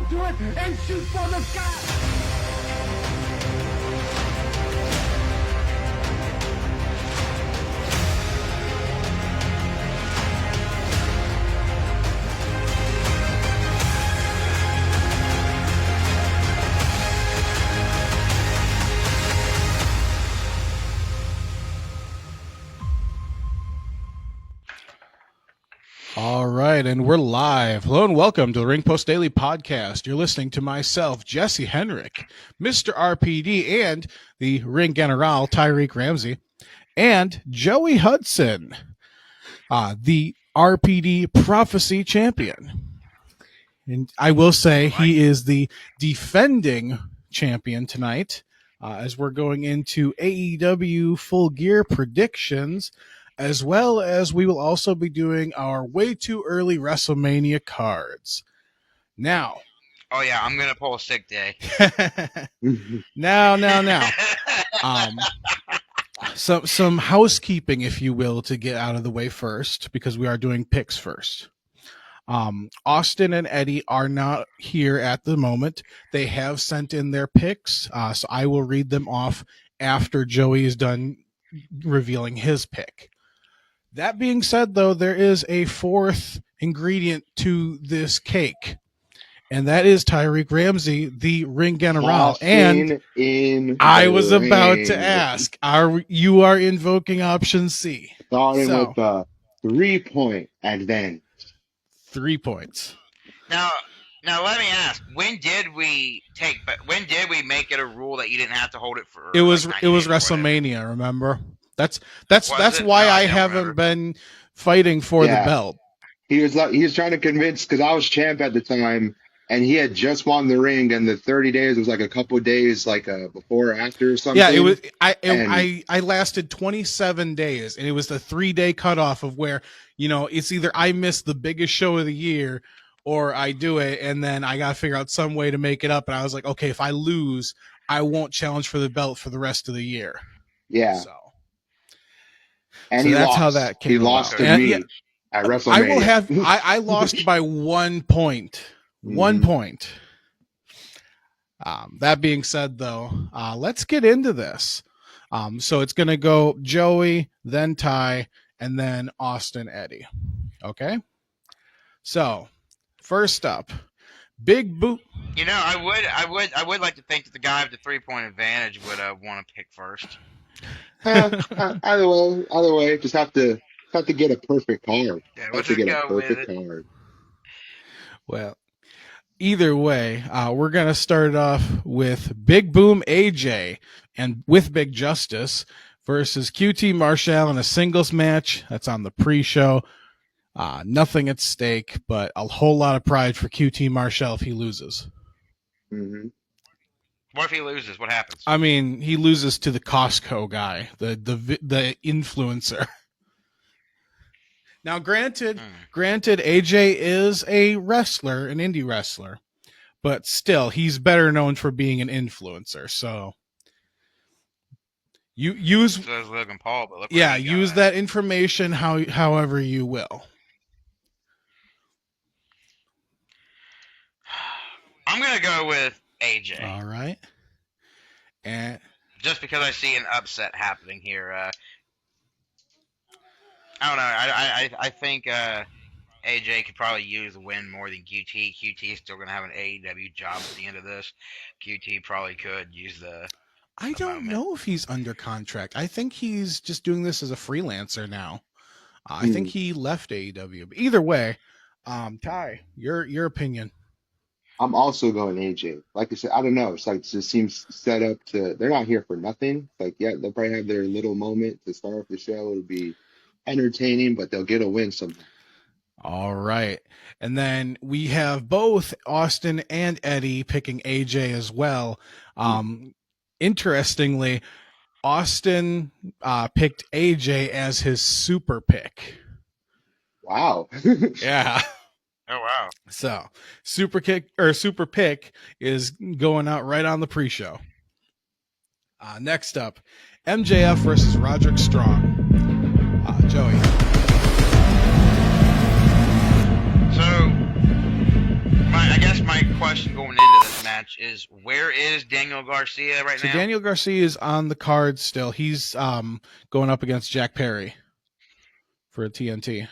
hold to it, and shoot for the sky. All right, and we're live. Hello and welcome to the Ring Post Daily Podcast. You're listening to myself, Jesse Henrik, Mr. RPD, and the Ring General, Tyreek Ramsey, and Joey Hudson, the RPD Prophecy Champion. And I will say he is the defending champion tonight, as we're going into AEW Full Gear predictions, as well as we will also be doing our way too early WrestleMania cards. Now. Oh, yeah, I'm going to pull a sick day. Now. Some housekeeping, if you will, to get out of the way first, because we are doing picks first. Austin and Eddie are not here at the moment. They have sent in their picks, so I will read them off after Joey is done revealing his pick. That being said, though, there is a fourth ingredient to this cake, and that is Tyreek Ramsey, the Ring General. And I was about to ask, you are invoking option C? Starting with a 3-point advantage. 3 points. Now let me ask: when did we make it a rule that you didn't have to hold it for? It was WrestleMania. Remember? That's why I haven't been fighting for the belt. He was trying to convince, because I was champ at the time, and he had just won the ring, and the 30 days was like a couple of days, like before or after or something. Yeah, it was. I lasted 27 days, and it was the 3-day cutoff of where, it's either I miss the biggest show of the year or I do it, and then I got to figure out some way to make it up. And I was like, okay, if I lose, I won't challenge for the belt for the rest of the year. Yeah. And so that's how that came. He lost to me at WrestleMania. I lost by 1 point. 1 point. That being said, though, let's get into this. So it's going to go Joey, then Ty, and then Austin, Eddie. Okay. So first up, Big Boot. I would like to think that the guy with the 3-point advantage would want to pick first. Either way, just have to get a perfect card. Yeah, let's just go with it. Card. Well, either way, we're gonna start off with Big Boom AJ and with Big Justice versus QT Marshall in a singles match. That's on the pre-show. Nothing at stake, but a whole lot of pride for QT Marshall if he loses. Mm-hmm. What if he loses? What happens? I mean, he loses to the Costco guy, the influencer. Now, granted, AJ is a wrestler, an indie wrestler, but still, he's better known for being an influencer. So, use Logan Paul, but use that information however you will. I'm gonna go with AJ. All right. And just because I see an upset happening here, I don't know. I think AJ could probably use a win more than QT. QT is still going to have an AEW job at the end of this. QT probably could use the. I don't know if he's under contract. I think he's just doing this as a freelancer now. I think he left AEW. But either way, Ty, your opinion. I'm also going AJ. Like I said, I don't know. It's like, it just seems set up to. They're not here for nothing. Like, yeah, they'll probably have their little moment to start off the show. It'll be entertaining, but they'll get a win somehow. All right. And then we have both Austin and Eddie picking AJ as well. Interestingly, Austin picked AJ as his super pick. Wow. Yeah. Oh, wow. So, super pick is going out right on the pre-show. Next up, MJF versus Roderick Strong. Joey. So, I guess my question is, where is Daniel Garcia right So now? Daniel Garcia is on the card still. He's going up against Jack Perry for a TNT.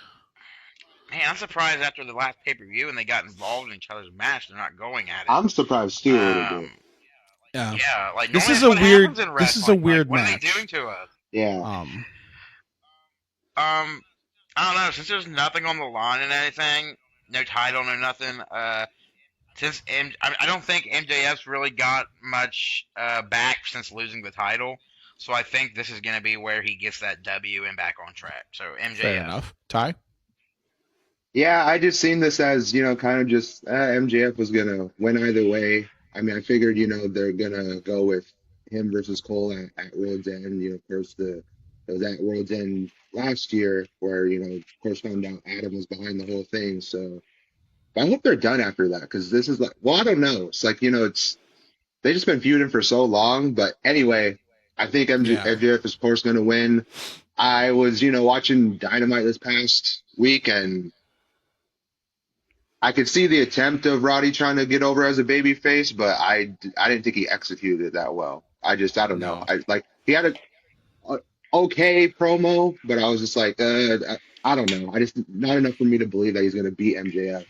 Man, I'm surprised after the last pay-per-view and they got involved in each other's match, they're not going at it. I'm surprised too a little bit. Yeah. Yeah, like This normally is that's a what weird. happens in wrestling. This is a weird like, what match. are they doing to us? Yeah. I don't know. Since there's nothing on the line and anything, no title, no nothing. Since I don't think MJF's really got much back since losing the title, so I think this is going to be where he gets that W and back on track. So MJF. Fair enough. Ty? Yeah, I just seen this as, kind of just MJF was gonna win either way. I mean, I figured, they're gonna go with him versus Cole at World's End. Of course, it was at World's End last year where, of course, found out Adam was behind the whole thing. So, but I hope they're done after that because this is like, well, I don't know. It's like, they just been feuding for so long. But anyway, I think MJF is, of course, gonna win. I was, watching Dynamite this past week and I could see the attempt of Roddy trying to get over as a baby face, but I didn't think he executed it that well. I don't know. He had a okay promo, but I was just like, I don't know. Not enough for me to believe that he's going to beat MJF.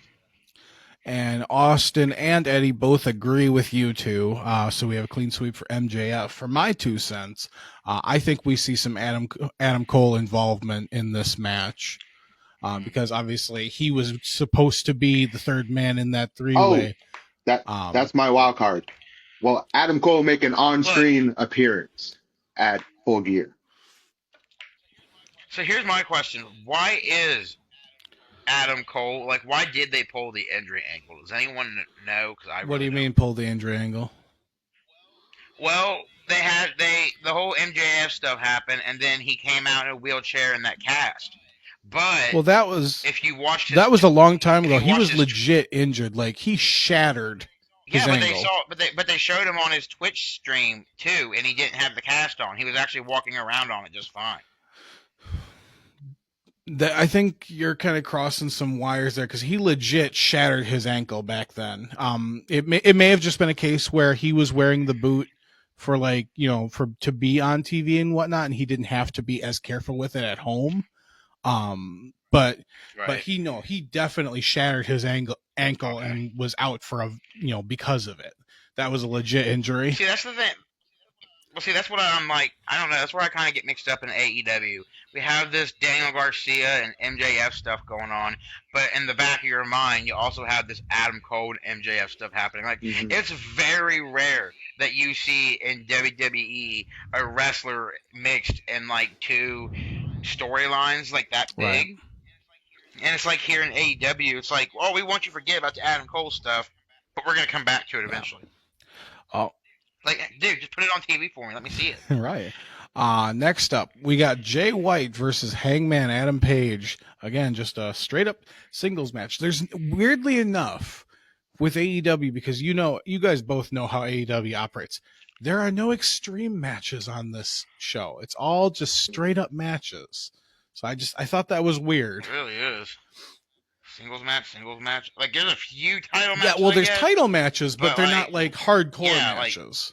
And Austin and Eddie both agree with you two. So we have a clean sweep for MJF. For my 2 cents, I think we see some Adam Cole involvement in this match. Because obviously he was supposed to be the third man in that three-way. That's my wild card. Well, Adam Cole make an on-screen appearance at Full Gear. So here's my question: why is Adam Cole why did they pull the injury angle? Does anyone know? What do you mean pull the injury angle? Well, the whole MJF stuff happened, and then he came out in a wheelchair in that cast. But that was if you watched that was a long time ago. He was legit injured. Like he shattered his ankle. But they showed him on his Twitch stream too, and he didn't have the cast on. He was actually walking around on it just fine. I think you're kind of crossing some wires there because he legit shattered his ankle back then. It may have just been a case where he was wearing the boot for to be on TV and whatnot, and he didn't have to be as careful with it at home. But he definitely shattered his ankle and was out for because of it. That was a legit injury. See, that's the thing. Well, see, that's what I'm like. I don't know. That's where I kind of get mixed up in AEW. We have this Daniel Garcia and MJF stuff going on, but in the back of your mind, you also have this Adam Cole and MJF stuff happening. It's very rare that you see in WWE a wrestler mixed in 2 storylines like that big. Right. And it's like here in AEW, it's like, oh, we want you to forget about the Adam Cole stuff, but we're going to come back to it eventually. Oh. Dude, just put it on TV for me. Let me see it. Right. Next up, we got Jay White versus Hangman Adam Page. Again, just a straight up singles match. There's weirdly enough with AEW, because you guys both know how AEW operates. There are no extreme matches on this show. It's all just straight up matches. So I thought that was weird. It really is. Singles match. There's a few title matches. Yeah, well, there's title matches, but they're not hardcore matches.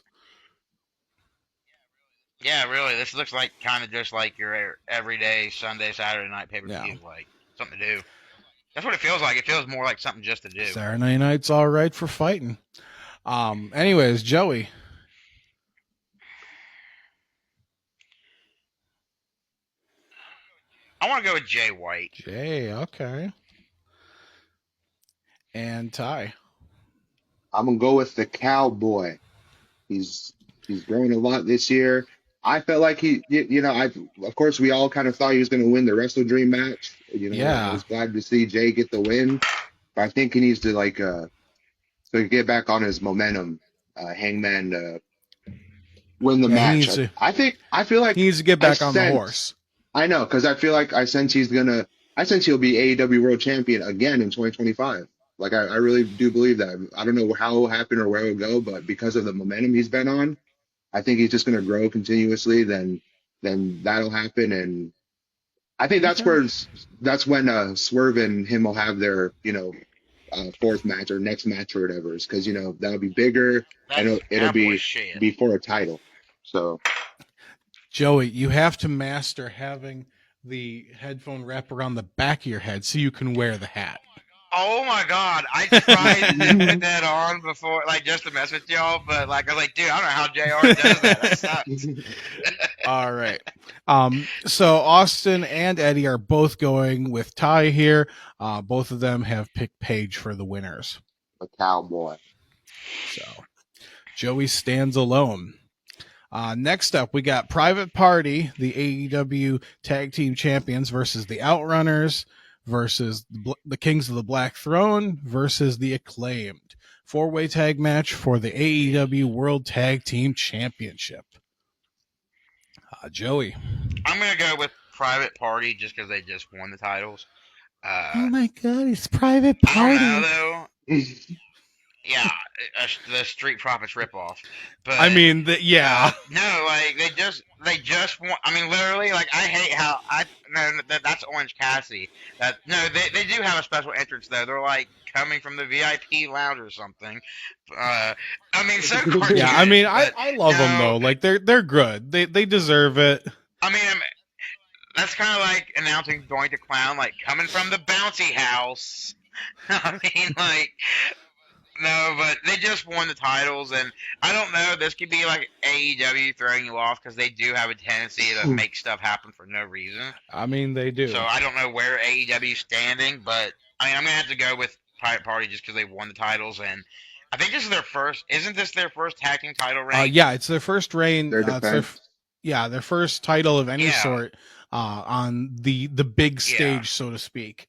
Yeah, really. This looks like kind of just like your everyday Sunday, Saturday night pay-per-view. Yeah. Something to do. That's what it feels like. It feels more like something just to do. Saturday night's all right for fighting. Anyways, Joey. I want to go with Jay White. Jay, okay. And Ty. I'm gonna go with the Cowboy. He's grown a lot this year. I felt like of course we all kind of thought he was going to win the Wrestle Dream match. I was glad to see Jay get the win, but I think he needs to so get back on his momentum. Hangman win the match. I feel like he needs to get back on the horse. I know, because I feel like I sense he'll be AEW World Champion again in 2025. I really do believe that. I don't know how it will happen or where it will go, but because of the momentum he's been on, I think he's just going to grow continuously. Then that'll happen, and I think that's when Swerve and him will have their fourth match or next match or whatever, is because that'll be bigger and That's it'll cowboy be shit. before a title. So Joey, you have to master having the headphone wrap around the back of your head so you can wear the hat. Oh my god, I tried to put that on before, like just to mess with y'all, but like I was like, dude, I don't know how JR does that. That sucks. All right. So Austin and Eddie are both going with Ty here. Both of them have picked Paige for the winners. a cowboy. So Joey stands alone. Next up, we got Private Party, the AEW Tag Team Champions, versus the Outrunners, versus the Kings of the Black Throne, versus the Acclaimed. 4-way tag match for the AEW World Tag Team Championship. Joey. I'm gonna go with Private Party just because they just won the titles. Oh my God, it's Private I Party. don't know though. Yeah, the Street Profits ripoff. But I mean, yeah. no, like they just want. I mean, literally, like I hate how that's Orange Cassidy. They do have a special entrance though. They're like coming from the VIP lounge or something. I mean, so cartoonish, Yeah, I mean, but I love them though. Like they're good. They deserve it. I mean, that's kind of like announcing Going to Clown, like coming from the bouncy house. I mean, like. No, but they just won the titles, and I don't know. This could be like AEW throwing you off because they do have a tendency to make stuff happen for no reason. I mean, they do. So I don't know where AEW is standing, but I mean, I'm gonna have to go with Private Party just because they won the titles, and I think this is their first. Isn't this their first tag team title reign? Yeah, it's their first reign. Their It's defense. their first title of any sort on the big stage, Yeah. so to speak.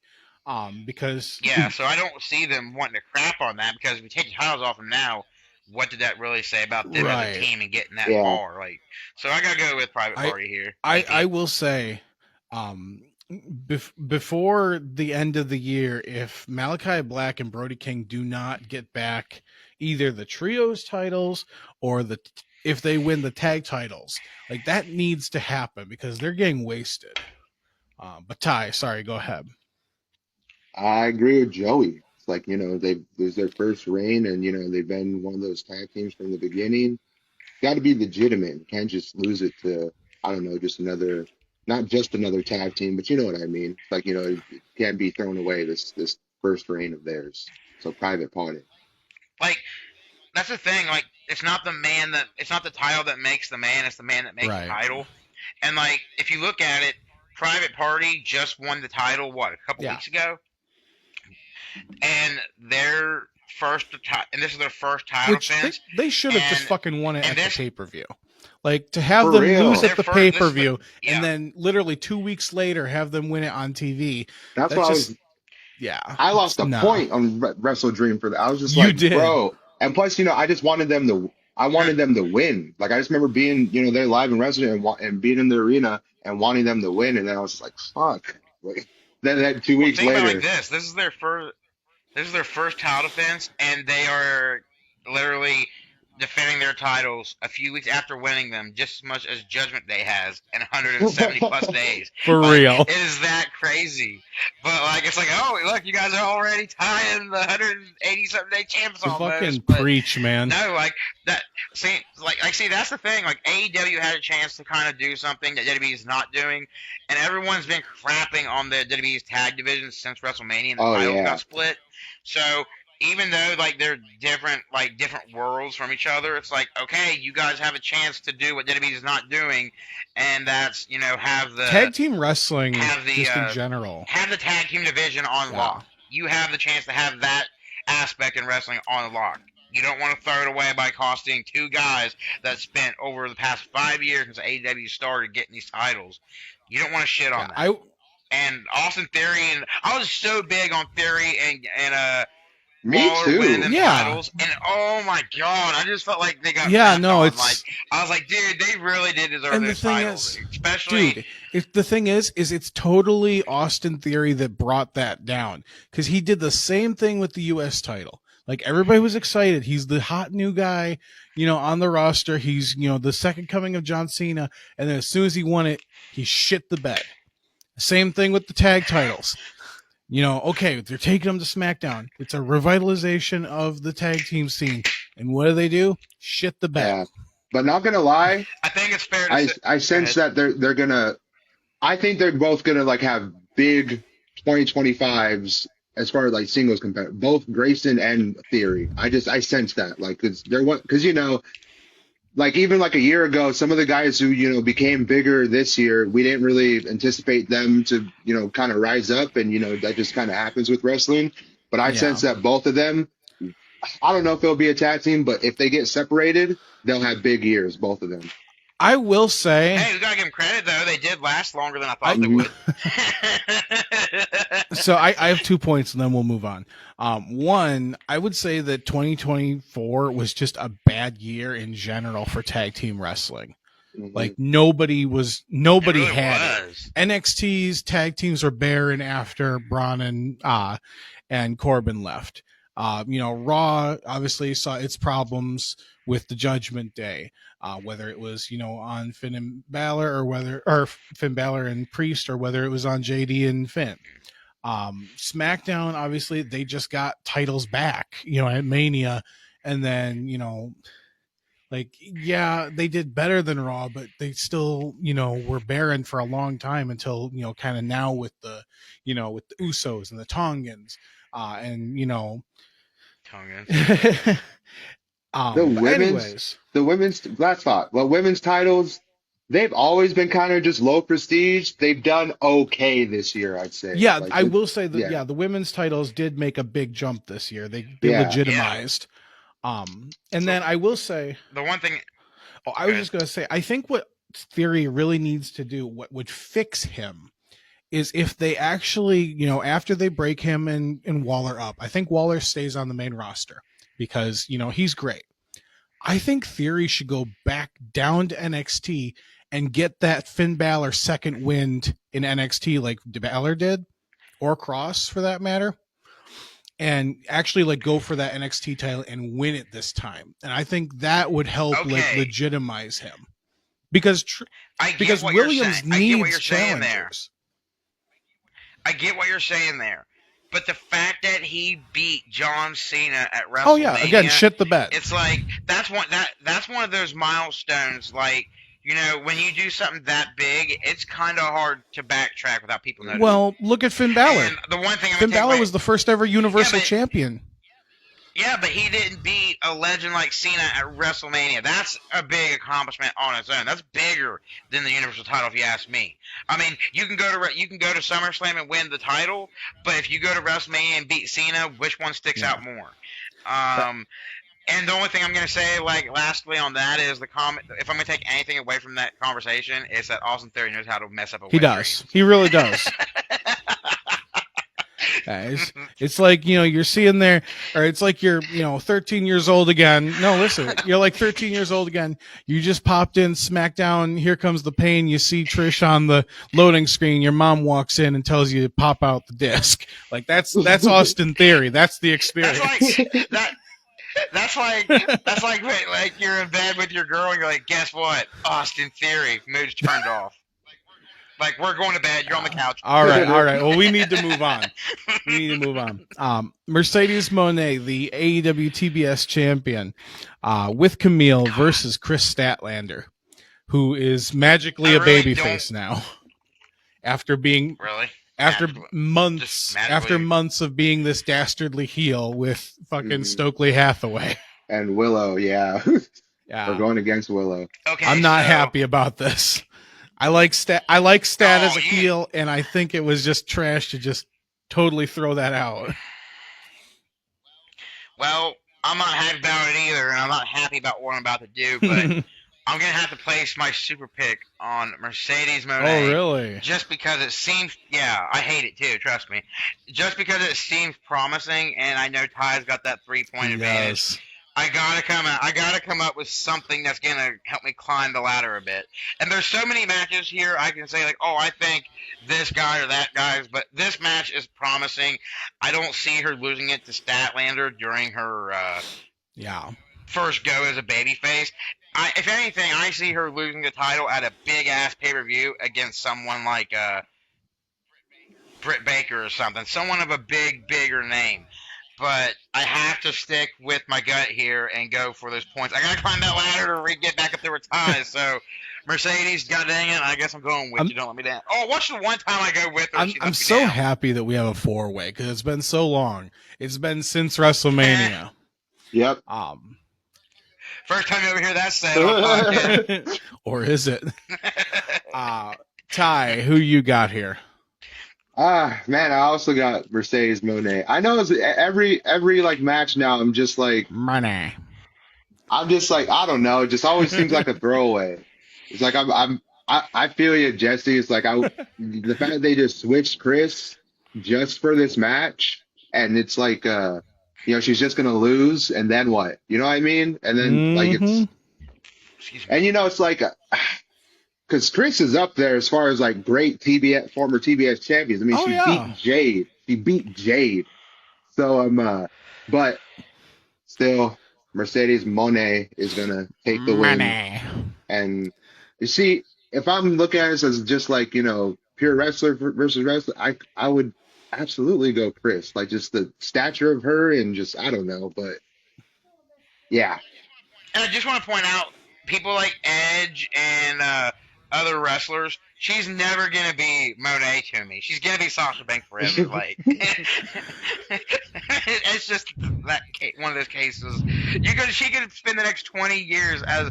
Because Yeah, so I don't see them wanting to crap on that because if we take the titles off them now, what did that really say about them as Right. a team and getting that Yeah. far? Like, so I gotta go with Private Party here. I will say, before the end of the year, if Malachi Black and Brody King do not get back either the trios titles or if they win the tag titles, like that needs to happen because they're getting wasted. But Ty, sorry, go ahead. I agree with Joey. It's like, this is their first reign and, they've been one of those tag teams from the beginning. Got to be legitimate. You can't just lose it to, I don't know, not just another tag team, but you know what I mean. It's like, it can't be thrown away this first reign of theirs. So Private Party. Like, that's the thing. Like, it's not the title that makes the man. It's the man that makes Right. the title. And like, if you look at it, Private Party just won the title a couple weeks ago, and their and this is their first title Which defense. they should have just And- fucking won it and at this- the pay-per-view. Like to have For them real. lose at the Their first- pay-per-view yeah. and then literally 2 weeks later have them win it on TV. That's why I lost a point on Wrestle Dream for that. I was just You like, did. bro. And plus, I just wanted them to win. Like I just remember being, there live and wrestling and being in the arena and wanting them to win. And then I was just like, fuck. Like, then 2 weeks think later. about it like this. This is their first title defense, and they are literally defending their titles a few weeks after winning them, just as much as Judgment Day has in 170 plus days. For Like, real. It is that crazy. But like, it's like, oh look, you guys are already tying the 180 something day champs You almost. fucking But preach, man. no, like that. See, that's the thing. Like AEW had a chance to kind of do something that WWE is not doing, and everyone's been crapping on the WWE's tag division since WrestleMania and the titles got split. So even though like they're different worlds from each other, it's like, okay, you guys have a chance to do what WWE is not doing, and that's have the Tag team wrestling have the, just in general. have the tag team division on lock. You have the chance to have that aspect in wrestling on lock. You don't want to throw it away by costing two guys that spent over the past 5 years since AEW started getting these titles. You don't want to shit on that. And Austin Theory, and I was so big on Theory and Me Waller too. winning them Yeah. titles, and oh my god, I just felt like they got it's like I was like, dude, they really did deserve And the those thing titles, is, especially. dude, the thing is it's totally Austin Theory that brought that down because he did the same thing with the U.S. title. Like everybody was excited. He's the hot new guy, on the roster. He's the second coming of John Cena, and then as soon as he won it, he shit the bed. Same thing with the tag titles. Okay, they're taking them to SmackDown. It's a revitalization of the tag team scene. And what do? Shit the bed. Yeah, but not gonna lie, I think it's fair to I say. I Go sense ahead. that they're gonna. I think they're both gonna like have big 2025s as far as like singles compare. Both Grayson and Theory. I sense that like because they're what because like even like a year ago, some of the guys who became bigger this year, we didn't really anticipate them to kind of rise up, and that just kind of happens with wrestling. But I Yeah. sense that both of them, I don't know if it'll be a tag team, but if they get separated, they'll have big years, both of them. I will say, Hey, we gotta give them credit though. They did last longer than I thought they I Mhm. would. so I have 2 points and then we'll move on. One, I would say that 2024 was just a bad year in general for tag team wrestling. Like Mhm. nobody It had it. was. NXT's tag teams were barren after Braun and Corbin left. Raw obviously saw its problems with the Judgment Day, whether it was on Finn and Balor or Finn Balor and Priest, or whether it was on JD and Finn. SmackDown obviously they just got titles back, at Mania, and then like, yeah, they did better than Raw, but they still, were barren for a long time until, kind of now with with the Usos and the Tongans, and Tongan. The but women's, anyways, the women's last thought. Well, women's titles, they've always been kind of just low prestige. They've done okay this year, I'd say. yeah, Like, I will say that yeah, the women's titles did make a big jump this year. They yeah. legitimized. And So then I will say, the one thing. I Go was ahead. just gonna say, I think what Theory really needs to do, what would fix him, is if they actually, after they break him and Waller up, I think Waller stays on the main roster because, he's great. I think Theory should go back down to NXT and get that Finn Balor second wind in NXT like Balor did, or Cross for that matter, and actually like go for that NXT title and win it this time. And I think that would help like Okay, legitimize him because I get because what you're saying. Williams I get what needs you're saying there. challengers. I get what you're saying there. But the fact that he beat John Cena at WrestleMania, Oh yeah, again, shit the bed. it's like that's one of those milestones. Like when you do something that big, it's kind of hard to backtrack without people noticing. Well, look at Finn Balor. And the one thing I'm Finn gonna take Balor away, was the first ever Universal but- Champion. yeah, but he didn't beat a legend like Cena at WrestleMania. That's a big accomplishment on its own. That's bigger than the Universal title, if you ask me. I mean, you can go to SummerSlam and win the title, but if you go to WrestleMania and beat Cena, which one sticks out more? And the only thing I'm going to say, like, lastly on that is the comment. If I'm going to take anything away from that conversation, is that Austin Theory knows how to mess up a He wet does. dream. He really does. It's like, you're seeing there, or it's like you're, 13 years old again. No, listen, you're like 13 years old again. You just popped in SmackDown. Here comes the pain. You see Trish on the loading screen. Your mom walks in and tells you to pop out the disc. Like that's Austin Theory. That's the experience. That's like that. That's like you're in bed with your girl and you're like, guess what? Austin Theory, mood's turned off. Like, we're going to bed. You're on the couch. All right. Well, we need to move on. Mercedes Moné, the AEW TBS champion, with Camille versus Chris Statlander, who is magically I a really babyface now, after Really? months Just after magically. months of being this dastardly heel with fucking Mhm. Stokely Hathaway. And Willow, yeah. Yeah, We're going against Willow. Okay, I'm not so- happy about this. I like Stat as a you- heel, and I think it was just trash to just totally throw that out. Well, I'm not happy about it either, and I'm not happy about what I'm about to do, but I'm going to have to place my super pick on Mercedes Moné. Oh, really? Just because it seems, yeah, I hate it too, trust me. Just because it seems promising, and I know Ty's got that 3-point advantage. Yes. I gotta come up with something that's gonna help me climb the ladder a bit. And there's so many matches here I can say like, oh, I think this guy or that guy's, but this match is promising. I don't see her losing it to Statlander during her Yeah. first go as a babyface. If anything, I see her losing the title at a big ass pay-per-view against someone like Britt Baker or something, someone of a bigger name. But I have to stick with my gut here and go for those points. I gotta climb that ladder to get back up there with ties. So Mercedes, god dang it, I guess I'm going with you. Don't let me down. Oh, what's the one time I go with her? I'm so happy that we have a 4-way because it's been so long. It's been since WrestleMania. Yep. First time you ever hear that said. Or is it? Ty, who you got here? Man, I also got Mercedes Moné. I know it's every like match now. I'm just like, Money. I'm just like, I don't know. It just always seems like a throwaway. It's like I feel you, Jesse. It's like the fact that they just switched Chris just for this match, and it's like, she's just gonna lose, and then what? You know what I mean? And then like it's, and it's like. Because Chris is up there as far as like great former TBS champions. I mean, beat Jade. She beat Jade. So but still, Mercedes Moné is gonna take the win. And you see, if I'm looking at this as just like pure wrestler versus wrestler, I would absolutely go Chris. Like just the stature of her and just I don't know, but yeah. And I just want to point out, people like Edge and other wrestlers, she's never gonna be Monet to me. She's gonna be Sasha Banks forever. Like, it's just one of those cases. She could spend the next 20 years as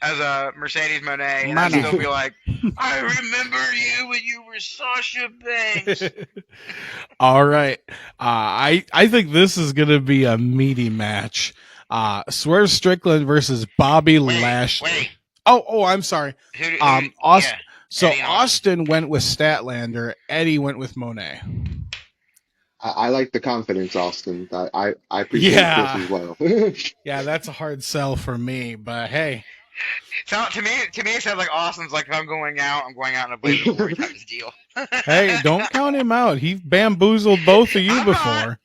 a Mercedes Monet, and I'd still be like, I remember you when you were Sasha Banks. All right, I think this is gonna be a meaty match. Swerve Strickland versus Bobby Lashley. Wait. Oh, I'm sorry. Austin. Yeah, So Austin went with Statlander. Eddie went with Monet. I like the confidence, Austin. I appreciate this as well. Yeah, that's a hard sell for me, but hey. So to me, it sounds like Austin's like, if I'm going out in a Blazer Glory type of deal. Hey, don't count him out. He bamboozled both of you before.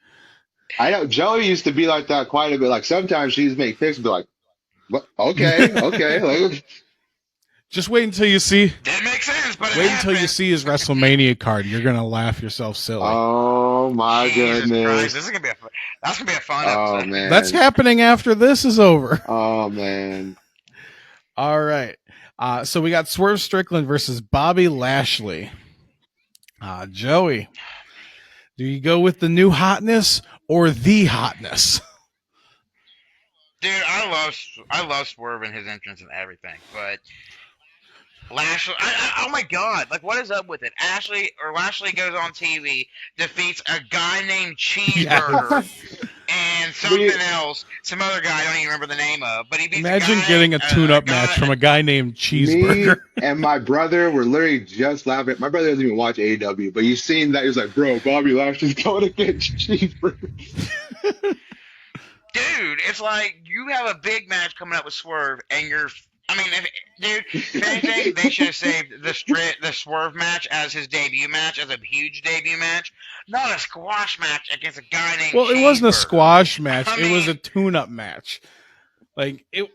I know Joey used to be like that quite a bit. Like sometimes she'd make picks and be like, "What? Okay. Like, just wait until you see. That makes sense, but wait until you see his WrestleMania card. You're gonna laugh yourself silly. Oh my goodness! Christ, that's gonna be a fun episode. Man, that's happening after this is over. Oh man! All right. So we got Swerve Strickland versus Bobby Lashley. Joey, do you go with the new hotness or the hotness? Dude, I love Swerve and his entrance and everything, but Lashley, oh my God, like what is up with it? Lashley goes on TV, defeats a guy named Cheeseburger and something else, some other guy I don't even remember the name of, but he beats Imagine getting a tune-up match from a guy named Cheeseburger. Me and my brother were literally just laughing. My brother doesn't even watch AEW, but he's seen that. He was like, bro, Bobby Lashley's going against Cheeseburger. Dude, it's like you have a big match coming up with Swerve, and if anything, they should have saved the Swerve match as his debut match, as a huge debut match, not a squash match against a guy named. Well, it wasn't a squash match; it was a tune-up match. Like it.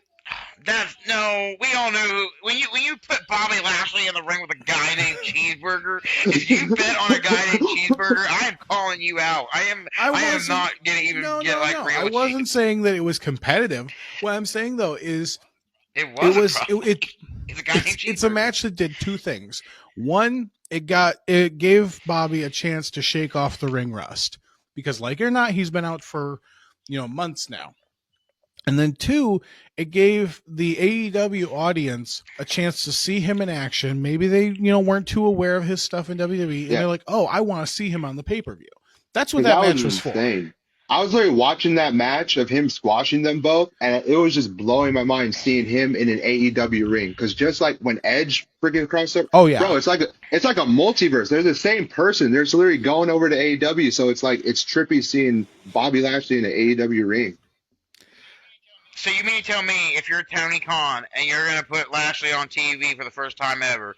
We all know when you put Bobby Lashley in the ring with a guy named Cheeseburger. If you bet on a guy named Cheeseburger, I am calling you out. I am not gonna even get like real. I wasn't saying that it was competitive. What I'm saying though is it's a match that did two things. One, it gave Bobby a chance to shake off the ring rust because, like it or not, he's been out for months now. And then two, it gave the AEW audience a chance to see him in action. Maybe they, weren't too aware of his stuff in WWE, and they're like, "Oh, I want to see him on the pay-per-view." That's what that match was insane. for. I was literally watching that match of him squashing them both, and it was just blowing my mind seeing him in an AEW ring. Because just like when Edge freaking crossed up, oh yeah, bro, it's like a multiverse. They're the same person. They're just literally going over to AEW, so it's trippy seeing Bobby Lashley in an AEW ring. So you mean to tell me if you're Tony Khan and you're going to put Lashley on TV for the first time ever,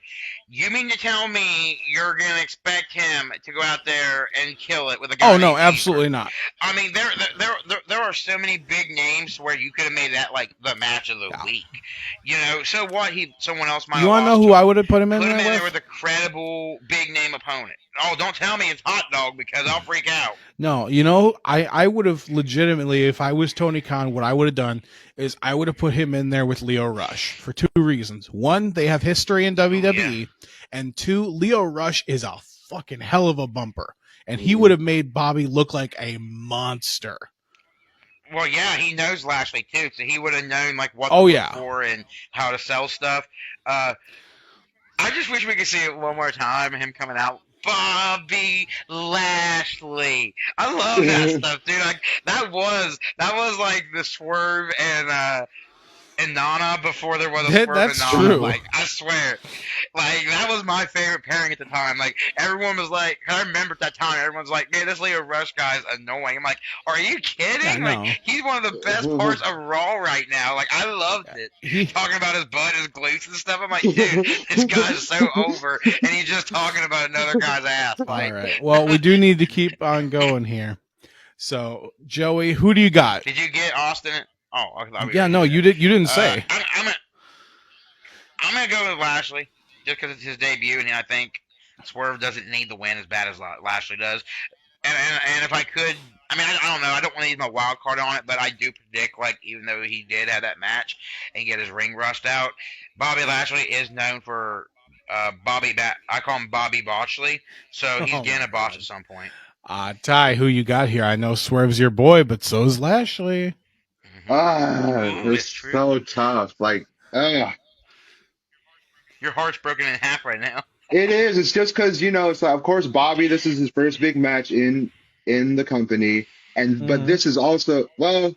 you mean to tell me you're going to expect him to go out there and kill it with a guy? Oh no, absolutely not. I mean, there are so many big names where you could have made that like the match of the week. You know, so what? Someone else might. You want to know who I would have put him in Put him in there there with a credible big name opponent. Oh, don't tell me it's Hot Dog because I'll freak out. No, I would have legitimately, if I was Tony Khan, what I would have done is I would have put him in there with Leo Rush for two reasons. One, they have history in WWE, and two, Leo Rush is a fucking hell of a bumper, and he would have made Bobby look like a monster. Well, yeah, he knows Lashley too, so he would have known like what to look for and how to sell stuff. I just wish we could see it one more time, him coming out. Bobby Lashley. I love that stuff, dude. Like that was like the Swerve and Nana before there was a Swerve that's and Nana. True. Like I swear, like that was my favorite pairing at the time. Like everyone was like, I remember at that time, everyone's like, man, this Leo Rush guy's annoying. I'm like, are you kidding? Like he's one of the best parts of Raw right now. Like I loved it. Talking about his butt, his glutes and stuff. I'm like, dude, this guy's so over, and he's just talking about another guy's ass. Like, all right. Well, we do need to keep on going here. So, Joey, who do you got? Did you get Austin? Oh, I thought you didn't say. I'm gonna go with Lashley just because it's his debut, and I think Swerve doesn't need the win as bad as Lashley does. And if I could, I mean, I don't know. I don't want to use my wild card on it, but I do predict, like, even though he did have that match and get his ring rust out, Bobby Lashley is known for I call him Bobby Botchley, so he's getting a botch at some point. Ty, who you got here? I know Swerve's your boy, but so's Lashley. It's so tough. Like, your heart's broken in half right now. It is. It's just because it's like, of course, Bobby. This is his first big match in the company, and but this is also well,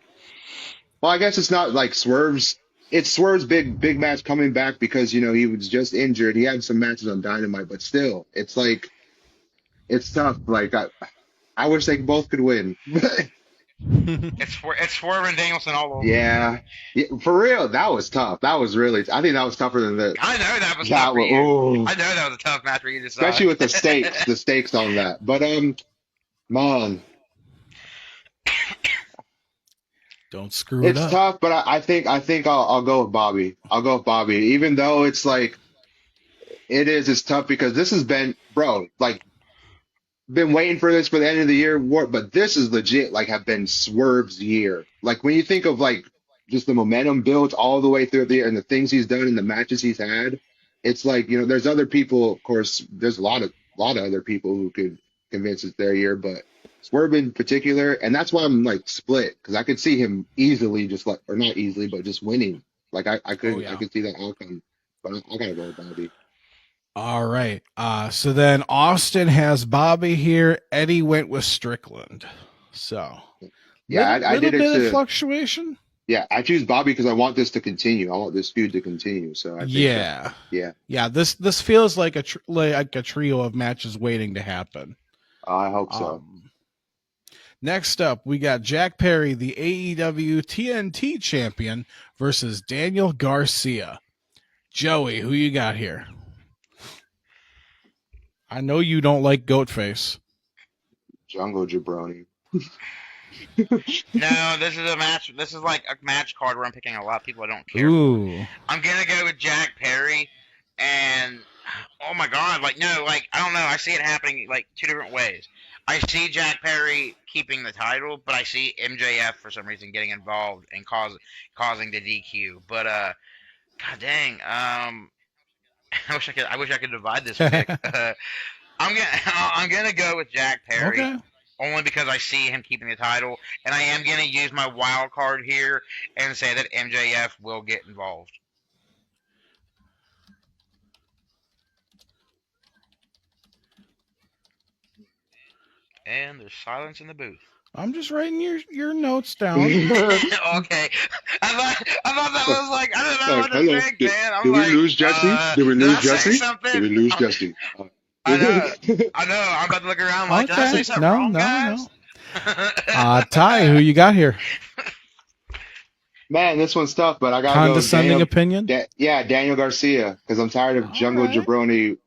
I guess it's not like Swerve's. It's Swerve's big match coming back because he was just injured. He had some matches on Dynamite, but still, it's like it's tough. Like I wish they both could win. It's Swerve and Danielson all over. Yeah, for real. That was tough. That was really. I think that was tougher than the. I know that was tough for you. I know that was a tough match for you to decide. Especially with the stakes on that. But man, don't screw it up. It's tough, but I think I'll go with Bobby. I'll go with Bobby, even though it's like it's tough because this has been, bro, like. Been waiting for this for the end of the year, but this is legit. Like, have been Swerve's year. Like when you think of like just the momentum built all the way through the year and the things he's done and the matches he's had, it's like there's other people. Of course, there's a lot of other people who could convince it's their year, but Swerve in particular, and that's why I'm like split because I could see him easily or not easily, but just winning. Like I could see that outcome, but I gotta go with Bobby. All right. So then Austin has Bobby here. Eddie went with Strickland. So yeah, I did it of fluctuation. Yeah, I choose Bobby because I want this to continue. I want this feud to continue. So I think yeah. This feels like a trio of matches waiting to happen. I hope so. Next up, we got Jack Perry, the AEW TNT champion, versus Daniel Garcia. Joey, who you got here? I know you don't like Goatface. Jungle Jabroni. No, this is a match. This is like a match card where I'm picking a lot of people I don't care. Ooh. I'm gonna go with Jack Perry, and oh my god, I don't know. I see it happening like two different ways. I see Jack Perry keeping the title, but I see MJF for some reason getting involved and causing the DQ. But god dang, I wish I could divide this pick. I'm gonna go with Jack Perry, only because I see him keeping the title, and I am gonna use my wild card here and say that MJF will get involved. And there's silence in the booth. I'm just writing your notes down. Okay. I thought that was like, I don't know what to think, man. Did we lose Jesse? Did we lose Jesse? Did we lose Jesse? I know. I'm about to look around like, did I say something wrong, guys? No. Ty, who you got here? Man, this one's tough, but I got condescending opinion. Daniel Garcia, because I'm tired of Jungle Jabroni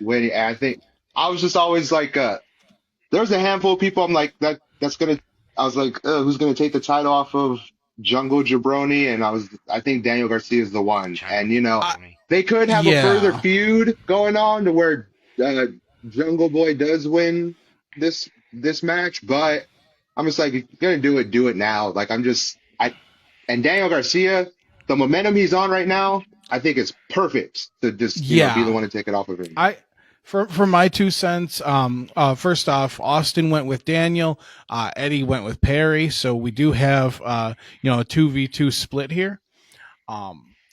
winning. And I think I was just always like, there's a handful of people I'm like that's gonna. I was like, who's gonna take the title off of Jungle Jabroni? And I think Daniel Garcia is the one. Jungle And I, Jabroni. they could have a further yeah, feud going on to where Jungle Boy does win this match, but I'm just like, if you're gonna do it now. Like and Daniel Garcia, the momentum he's on right now, I think it's perfect to just be the yeah. one to take it off of him. I for my 2 cents, first off, Austin went with Daniel, Eddie went with Perry, so we do have a 2v2 split here.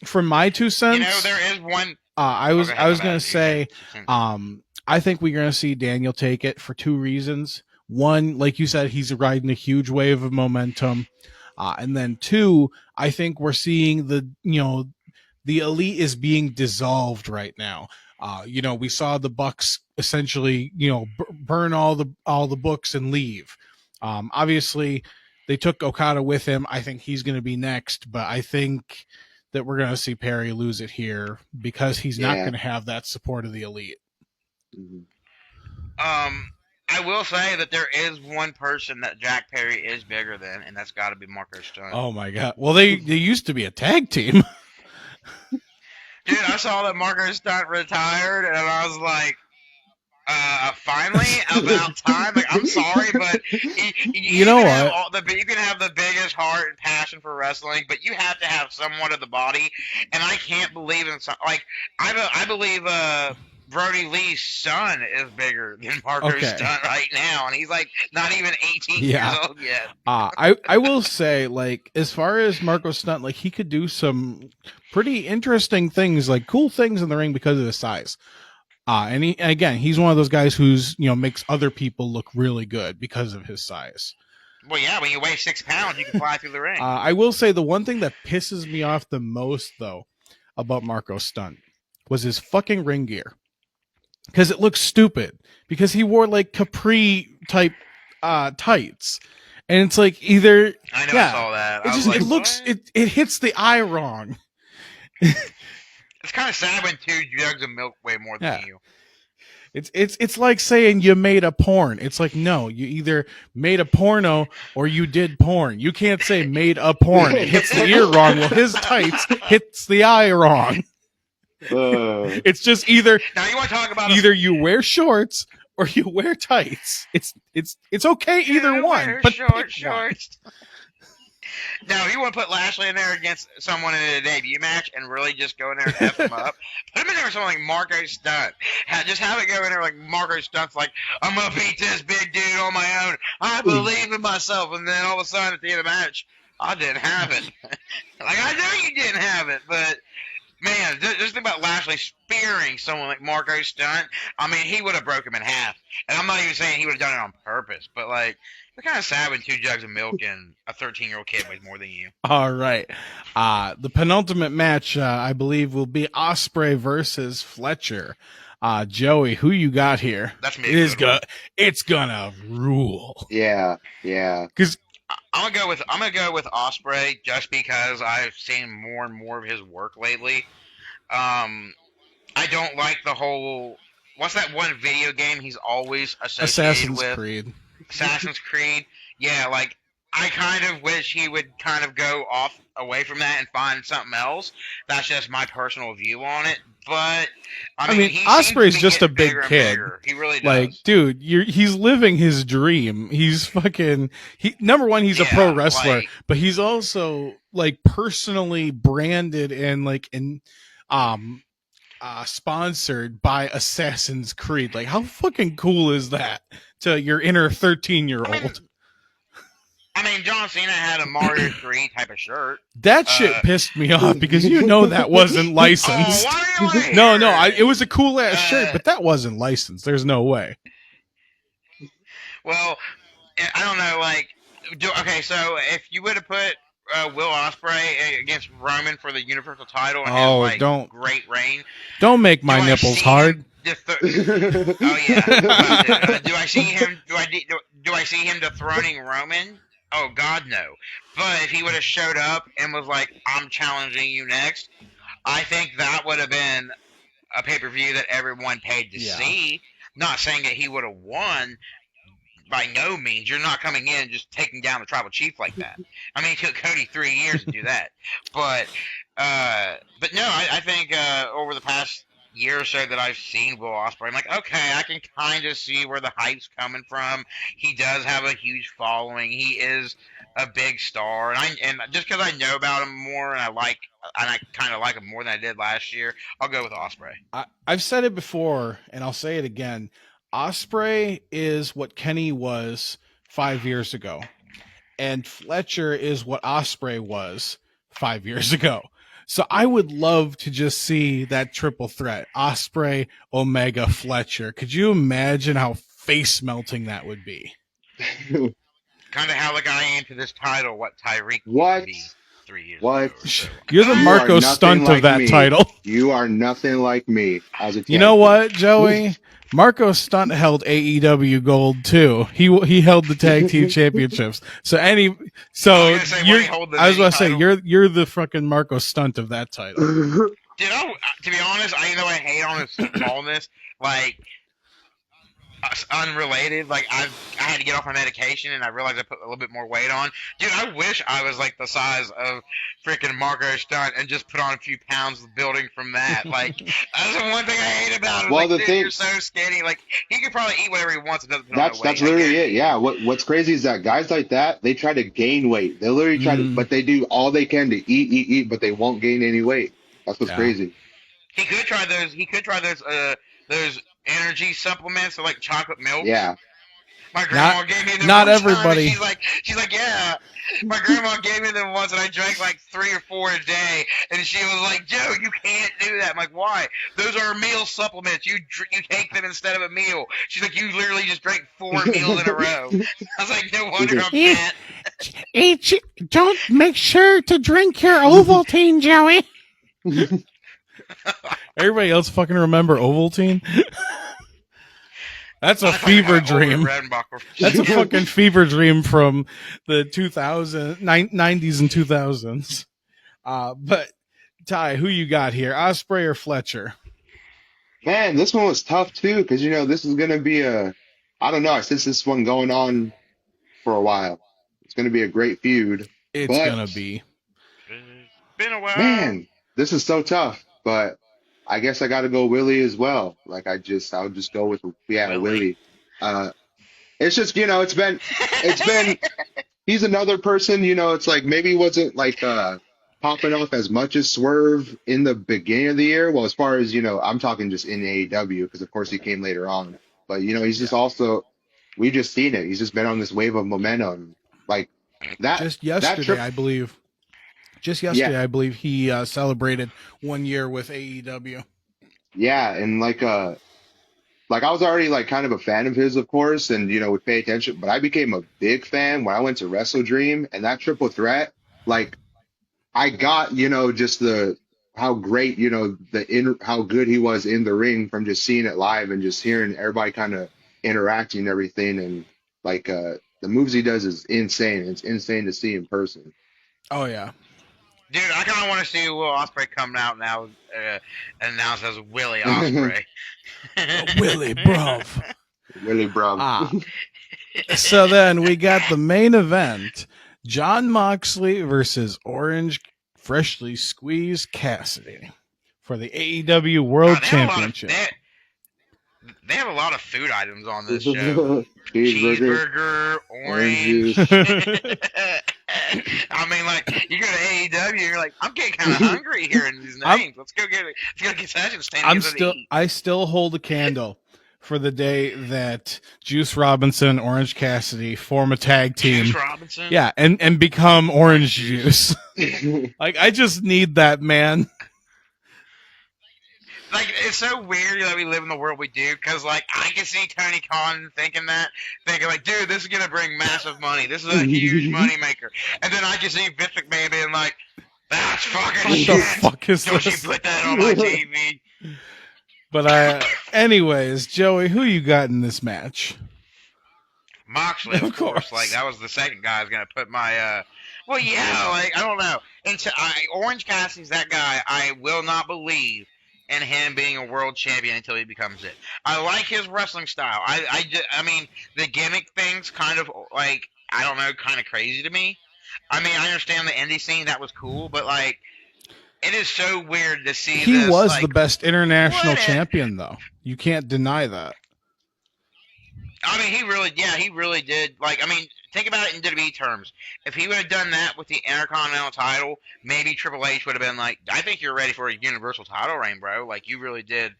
For my two You know, cents, there is one. I Oh, was go I ahead, my was gonna bad. You had say, 2 cents. I think we're gonna see Daniel take it for 2 reasons. One, like you said, he's riding a huge wave of momentum, and then two, I think we're seeing the elite is being dissolved right now. We saw the Bucks essentially, burn all the books and leave. Obviously, they took Okada with him. I think he's going to be next, but I think that we're going to see Perry lose it here because he's not Yeah. going to have that support of the elite. Mhm. I will say that there is one person that Jack Perry is bigger than, and that's got to be Marco Stunt. Oh my god! Well, they used to be a tag team. Dude, I saw that Marco Stunt retired, and I was like, finally, about time. Like, I'm sorry, but You know what? You can have the biggest heart and passion for wrestling, but you have to have somewhat of the body. And I can't believe in some like I believe Brody Lee's son is bigger than Marco Okay. Stunt right now, and he's like not even 18 Yeah. years old yet. I will say, like, as far as Marco Stunt, like, he could do some pretty interesting things, like cool things in the ring because of his size. And he's one of those guys who's makes other people look really good because of his size. Well, yeah, when you weigh 6 pounds, you can fly through the ring. I will say the one thing that pisses me off the most, though, about Marco Stunt was his fucking ring gear. Because it looks stupid. Because he wore, like, capri type tights. And it's like either... I know, yeah, I saw that. it looks... What? It hits the eye wrong. It's kind of sad when 2 jugs of milk weigh more than you. It's like saying you made a porn. It's like, no, you either made a porno or you did porn. You can't say made a porn. It hits the ear wrong. Well, his tights hits the eye wrong. It's just either Now you want to talk about either you wear shorts or you wear tights. It's okay either one. But shorts. Now, if you want to put Lashley in there against someone in a debut match and really just go in there and F him up, put him in there with someone like Marco Stunt. Just have it go in there like Marco Stunt's like, I'm going to beat this big dude on my own. I believe in myself. And then all of a sudden at the end of the match, I didn't have it. Like, I know you didn't have it, but... Man, just think about Lashley spearing someone like Marco Stunt. I mean, he would have broke him in half. And I'm not even saying he would have done it on purpose, but, like, it's kind of sad when 2 jugs of milk and a 13-year-old kid weighs more than you. all right. The penultimate match, I believe, will be Ospreay versus Fletcher. Joey, who you got here? That's me. It's gonna rule. Yeah. Because I'm gonna go with Ospreay just because I've seen more and more of his work lately. I don't like the whole. What's that one video game he's always associated with? Assassin's Creed. Yeah, like I kind of wish he would kind of go off away from that and find something else. That's just my personal view on it. But I mean he Osprey's seems to be just a getting big bigger and kid. bigger. He really does. Like, dude, he's living his dream. He's fucking. Number one, he's a pro wrestler, but he's also like personally branded and sponsored by Assassin's Creed. Like, how fucking cool is that to your inner 13-year-old? I mean, John Cena had a Mario 3 type of shirt. That shit pissed me off because that wasn't licensed. No, it was a cool ass shirt, but that wasn't licensed. There's no way. Well, I don't know. Like, okay, so if you would have put Will Ospreay against Roman for the Universal title and don't great reign, don't make my nipples hard. Oh yeah. Do I see him? Do I see him dethroning Roman? Oh God, no. But if he would have showed up and was like, "I'm challenging you next," I think that would have been a pay-per-view that everyone paid to see. Not saying that he would have won. by no means. You're not coming in and just taking down the tribal chief like that. I mean, it took Cody 3 years to do that. But no, I think over the past year or so that I've seen Will Ospreay, I'm like, okay, I can kind of see where the hype's coming from. He does have a huge following. He is a big star, and just because I know about him more and I kind of like him more than I did last year, I'll go with Ospreay. I've said it before, and I'll say it again. Ospreay is what Kenny was 5 years ago, and Fletcher is what Ospreay was 5 years ago. So I would love to just see that triple threat: Ospreay, Omega, Fletcher. Could you imagine how face melting that would be? Kind of how the guy into this title, what Tyreek What? would be 3 years What? ago. Or so. You're the You Marco are nothing Stunt like of that me. title. You are nothing like me as a You know what, Joey? Marco Stunt held AEW Gold too. He held the tag team championships. So I was gonna say, you're, when he hold the I was about to say title. you're the fucking Marco Stunt of that title. Dude, to be honest, I know I hate on his smallness. Like, unrelated. Like, I had to get off my medication, and I realized I put a little bit more weight on. Dude, I wish I was like the size of freaking Marco Stunt and just put on a few pounds building from that. Like, that's the one thing I hate about him. Well, like, the dude, thing- you're so skinny. Like, he could probably eat whatever he wants and doesn't put on no weight. That's literally it. Yeah. What's crazy is that guys like that, they try to gain weight. They literally try to, but they do all they can to eat, but they won't gain any weight. That's what's Yeah. crazy. He could try those. He could try those energy supplements, or like chocolate milk. Yeah. My grandma gave me them. not one time, and everybody. She's like, yeah. My grandma gave me them once, and I drank like 3 or 4 a day. And she was like, Joe, you can't do that. I'm like, why? Those are meal supplements. You take them instead of a meal. She's like, you literally just drank 4 meals in a row. I was like, no wonder I'm Yeah. fat. Don't make sure to drink your Ovaltine, Joey. Everybody else fucking remember Ovaltine? That's a I thought you fever had Ulrich dream. Redenbacher. That's a fucking fever dream from the 90s and 2000s. But Ty, who you got here? Ospreay or Fletcher? Man, this one was tough too, because this is gonna be I don't know, since this one going on for a while, it's gonna be a great feud. It's But gonna be. Been a while. man, this is so tough. But I guess I gotta go Willie as well. Like I'll just go with Willie. It's just it's been he's another person. It's like maybe he wasn't like popping off as much as Swerve in the beginning of the year. Well, as far as I'm talking just in AEW because of course he came later on. But he's just also we've just seen it. He's just been on this wave of momentum. Like that Just that yesterday, trip. I believe. Just yesterday, I believe he celebrated 1 year with AEW. Yeah, and like I was already like kind of a fan of his, of course, and would pay attention, but I became a big fan when I went to Wrestle Dream and that triple threat. Like I got, just how great, how good he was in the ring from just seeing it live and just hearing everybody kind of interacting and everything, and like the moves he does is insane. It's insane to see in person. Oh yeah. Dude, I kind of want to see Will Ospreay come out now announced as Willie Ospreay. Willie, bruv. Really, bro. So then we got the main event: Jon Moxley versus Orange Freshly Squeezed Cassidy for the AEW World Championship. They have a lot of food items on this show. Cheeseburger, Cheeseburger, orange. juice. I mean, like, you go to AEW, you're like, I'm getting kind of hungry hearing these names. Let's go get a concession stand. I still hold a candle for the day that Juice Robinson and Orange Cassidy form a tag team. Juice Robinson? Yeah, and become Orange Juice. Like, I just need that, man. Like, it's so weird that we live in the world we do, because, like, I can see Tony Khan thinking like, dude, this is going to bring massive money. This is a huge money maker. And then I can see Vince McMahon being like, that's fucking What shit. the fuck is Don't this? you put that on my TV. But anyways, Joey, who you got in this match? Moxley, of Of course. course. Like, that was the second guy I was going to put my, well, yeah, like, I don't know. Orange Cassidy's that guy I will not believe in him being a world champion until he becomes it. I like his wrestling style. I mean, the gimmick thing's kind of like, I don't know, kind of crazy to me. I mean, I understand the indie scene, that was cool, but like, it is so weird to see He this. was like, the best international what champion, though. You can't deny that. I mean, he really did. Like, I mean, think about it in WWE terms. If he would have done that with the Intercontinental title, maybe Triple H would have been like, I think you're ready for a Universal title reign, bro. Like, you really did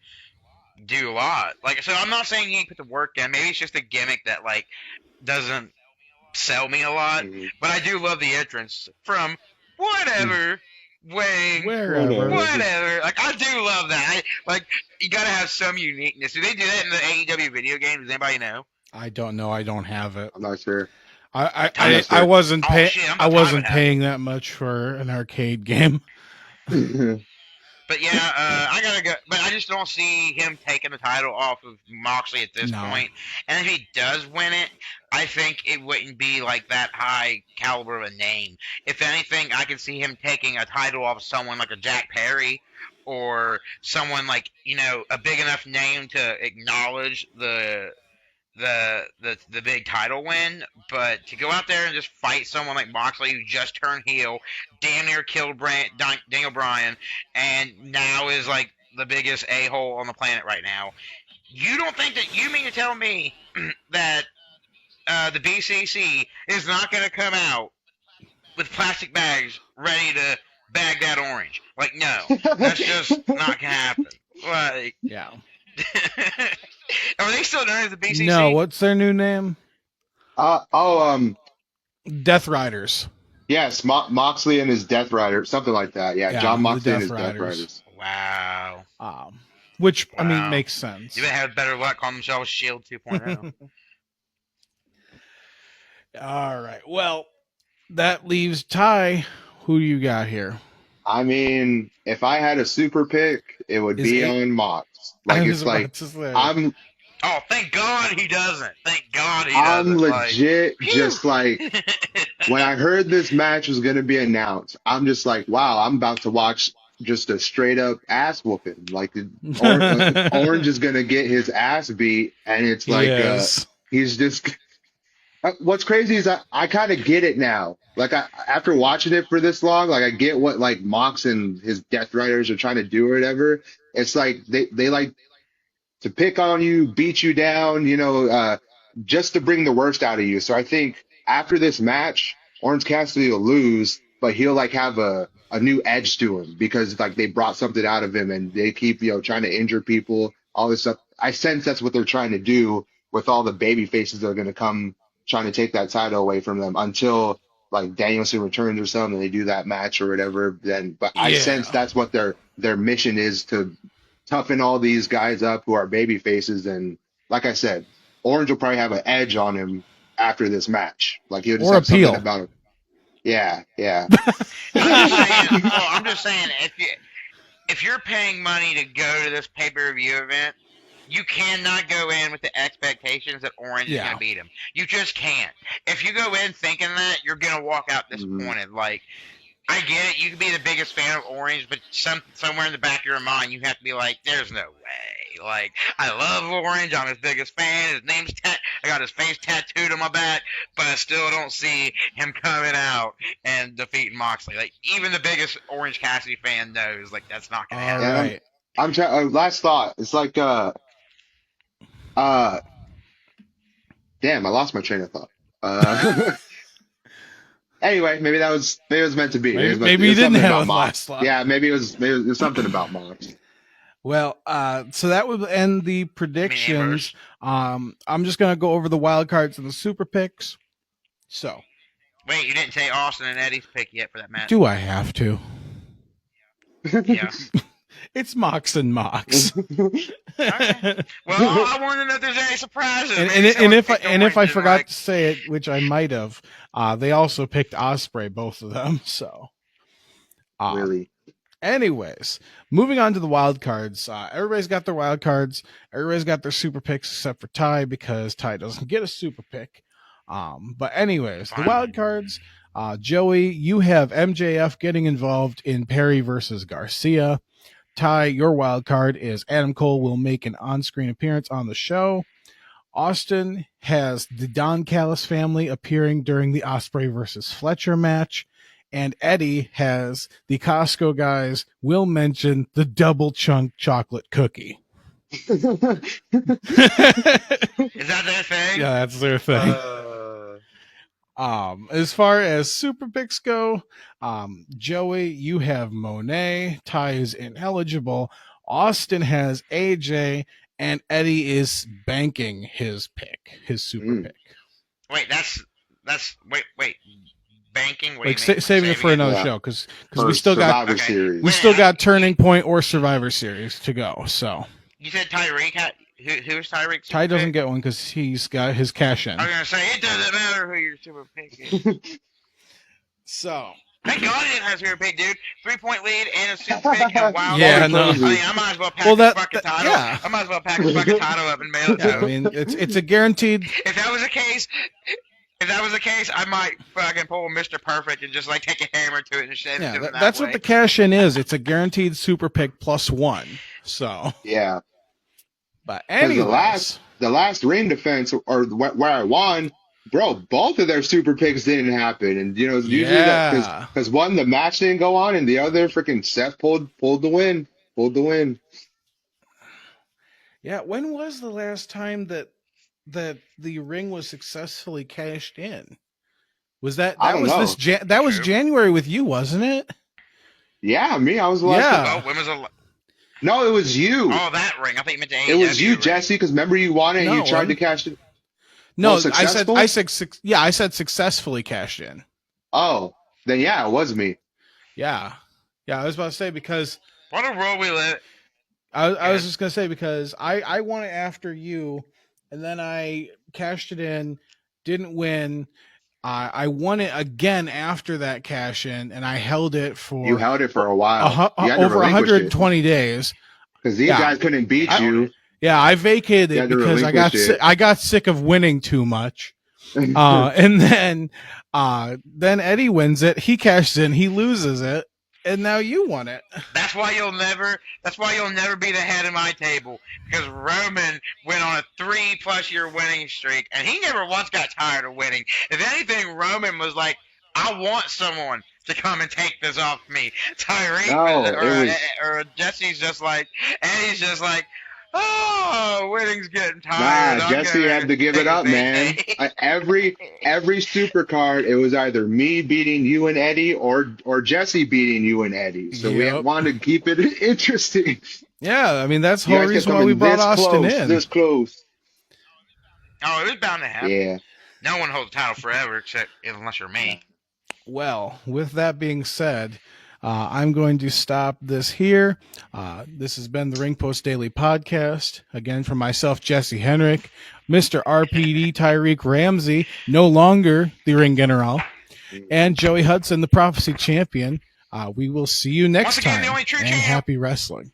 do a lot. Like, so I'm not saying he ain't put the work in. Maybe it's just a gimmick that, like, doesn't sell me a lot. Mhm. But I do love the entrance from whatever. Wayne, Wherever. whatever. Like, I do love that. Like, you gotta have some uniqueness. Do they do that in the AEW video game? Does anybody know? I don't know. I don't have it. I'm not sure. I wasn't Oh, paying. shit, I'm I about to wasn't have it. paying that much for an arcade game. But yeah, I gotta go. But I just don't see him taking the title off of Moxley at this No. point. And if he does win it, I think it wouldn't be like that high caliber of a name. If anything, I could see him taking a title off of someone like a Jack Perry, or someone like, you know, a big enough name to acknowledge the big title win. But to go out there and just fight someone like Moxley, who just turned heel, damn near killed Daniel Bryan, and now is like the biggest a-hole on the planet right now. You don't think that, you mean to tell me that the BCC is not going to come out with plastic bags ready to bag that orange? Like, no, that's just not going to happen. Like, Yeah. are they still known as the BCC? No. What's their new name? Death Riders. Yes, Moxley and his Death Rider, something like that. Yeah, Yeah, John the Moxley and Death his Death Riders. Riders. Wow. Which I mean Wow. makes sense. You better have better luck calling themselves Shield 2.0. All right. Well, that leaves Ty. Who do you got here? I mean, if I had a super pick, it would Is be it- on Mox. I Like was it's like about to say. I'm Oh, thank God he doesn't. Thank God he doesn't. I'm legit Like, just like when I heard this match was gonna be announced, I'm just like, wow, I'm about to watch just a straight up ass whooping. Like Orange is gonna get his ass beat, and it's like Yes. he's just. What's crazy is I kind of get it now. Like after watching it for this long, like I get what like Mox and his Death Riders are trying to do or whatever. It's like they like to pick on you, beat you down, just to bring the worst out of you. So I think after this match, Orange Cassidy will lose, but he'll like have a new edge to him because like they brought something out of him and they keep, trying to injure people, all this stuff. I sense that's what they're trying to do with all the baby faces that are going to come trying to take that title away from them until like Danielson returns or something and they do that match or whatever. But I Yeah. sense that's what their mission is, to toughen all these guys up who are baby faces. And like I said, Orange will probably have an edge on him after this match. Like he'll just Or have something appeal. about him. Yeah. I'm just saying, if you're paying money to go to this pay-per-view event, you cannot go in with the expectations that Orange is Yeah. going to beat him. You just can't. If you go in thinking that, you're going to walk out disappointed. Like, I get it. You can be the biggest fan of Orange, but somewhere in the back of your mind, you have to be like, there's no way. Like, I love Orange. I'm his biggest fan. His name's I got his face tattooed on my back, but I still don't see him coming out and defeating Moxley. Like, even the biggest Orange Cassidy fan knows, like, that's not going to All happen. Yeah, right. I'm trying. Last thought. It's like damn, I lost my train of thought. Anyway, maybe it was meant to be. Maybe- It was maybe you something didn't have about a Mox. last thought. Yeah, maybe it was something about Mox. Well, so that would end the predictions. I'm just gonna go over the wild cards and the super picks. So, Wait, you didn't say Austin and Eddie's pick yet for that match? do I have to? Yeah. It's Mox and Mox. Okay. Well, I want to know if there's any surprises. and, Maybe and, someone and if picked and if I Orange and, forgot like, to say it, which I might have, they also picked Osprey, both of them. So, Really. anyways, moving on to the wild cards. Everybody's got their wild cards. Everybody's got their super picks except for Ty because Ty doesn't get a super pick. But anyways, the wild cards. Joey, you have MJF getting involved in Perry versus Garcia. Ty, your wild card is Adam Cole will make an on-screen appearance on the show. Austin has the Don Callis family appearing during the Ospreay versus Fletcher match. And Eddie has the Costco guys will mention the double chunk chocolate cookie. Is that their thing? Yeah, that's their thing. As far as super picks go, Joey, you have Monet. Ty is ineligible. Austin has AJ, and Eddie is banking his pick, his super pick. Wait, that's wait. Banking. What Like do you mean? saving it for another Yeah. show because For we still got Survivor Series. we still got Turning Point or Survivor Series to go. So You said Tyreek. Who's Tyreek? Ty doesn't get one because he's got his cash in. I was gonna say it doesn't matter who your super pick is. So Thank God he didn't have a super pick, dude. 3-point lead and a super pick and a wild Yeah, card. no. I mean, I might as well pack Well, this fucking title. yeah. I might as well pack this fucking title up and mail it to yeah, I him. mean it's a guaranteed. If that was the case, I might fucking pull Mr. Perfect and just like take a hammer to it and shave it Yeah, to him that's way. what the cash in is. It's a guaranteed super pick plus one. So, Yeah. but 'Cause anyways, the last ring defense or where I won, bro, both of their super picks didn't happen, and usually Yeah. because one the match didn't go on, and the other freaking Seth pulled the win. yeah. When was the last time that the ring was successfully cashed in? Was that I don't was know. this that was True. January with you, wasn't it? Yeah, me, I was the last. Yeah. Oh, when was the? No, it was you. Oh, that ring. I thought you meant the AEW It was you, ring. Jesse, because remember you won it and No, you tried to I'm- cash it. No, Oh, successful? I said successfully cashed in. Oh, then yeah, it was me. Yeah, I was about to say because What a world we live. I was just gonna say because I won it after you, and then I cashed it in, didn't win. I won it again after that cash in, and I held it for You held it for a while. You had to over relinquish 120 days. because these Yeah. guys couldn't beat you. Yeah, I vacated You it had to because relinquish it. I got sick of winning too much. And then Eddie wins it. He cashes in. He loses it, and now you won it. That's why you'll never be the head of my table, because Roman went on a 3+ year winning streak, and he never once got tired of winning. If anything, Roman was like, I want someone to come and take this off me. Tyreek No, or Jesse's just like, Eddie's just like, oh, winning's getting tired. Nah, I'm Jesse gonna had to give take it a up, man. vacation." Every super card, it was either me beating you and Eddie or Jesse beating you and Eddie. So we Yep. wanted to keep it interesting. Yeah, I mean that's the You whole guys reason kept why we coming brought this Austin close, in. This close. Oh, it was bound to happen. Yeah. No one holds the title forever, except unless you're me. Well, with that being said, I'm going to stop this here. This has been the Ring Post Daily Podcast. Again, from myself, Jesse Henrik, Mr. RPD Tyreek Ramsey, no longer the Ring General, and Joey Hudson, the Prophecy Champion. We will see you next Once again, time. the only true And champ. happy wrestling.